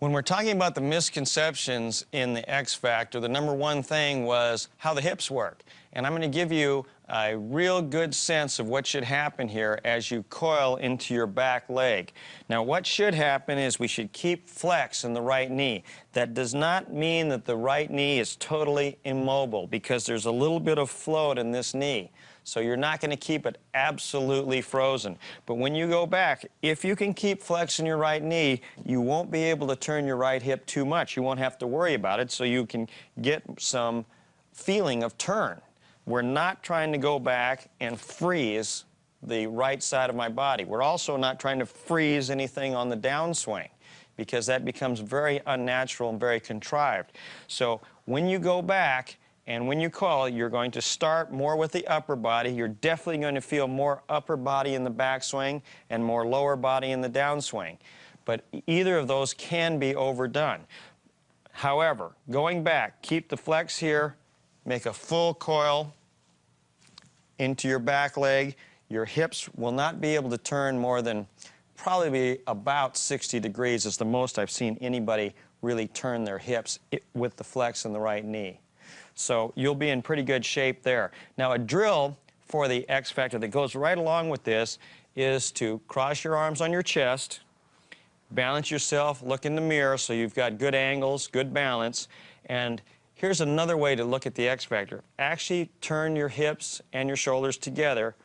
When we're talking about the misconceptions in the X Factor, the number one thing was how the hips work. And I'm going to give you a real good sense of what should happen here as you coil into your back leg. Now, what should happen is we should keep flex in the right knee. That does not mean that the right knee is totally immobile, because there's a little bit of float in this knee. So you're not going to keep it absolutely frozen. But when you go back, if you can keep flex in your right knee, you won't be able to turn your right hip too much. You won't have to worry about it, so you can get some feeling of turn. We're not trying to go back and freeze the right side of my body. We're also not trying to freeze anything on the downswing, because that becomes very unnatural and very contrived. So when you go back and when you coil, you're going to start more with the upper body. You're definitely going to feel more upper body in the backswing and more lower body in the downswing. But either of those can be overdone. However, going back, keep the flex here, make a full coil into your back leg. Your hips will not be able to turn more than probably about 60 degrees is the most I've seen anybody really turn their hips with the flex in the right knee. So you'll be in pretty good shape there. Now, a drill for the X Factor that goes right along with this is to cross your arms on your chest, balance yourself, look in the mirror so you've got good angles, good balance. And here's another way to look at the X Factor. Actually turn your hips and your shoulders together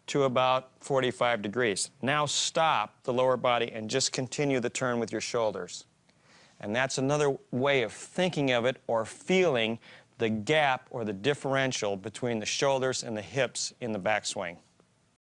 to about 45 degrees. Now stop the lower body and just continue the turn with your shoulders. And that's another way of thinking of it or feeling the gap or the differential between the shoulders and the hips in the backswing.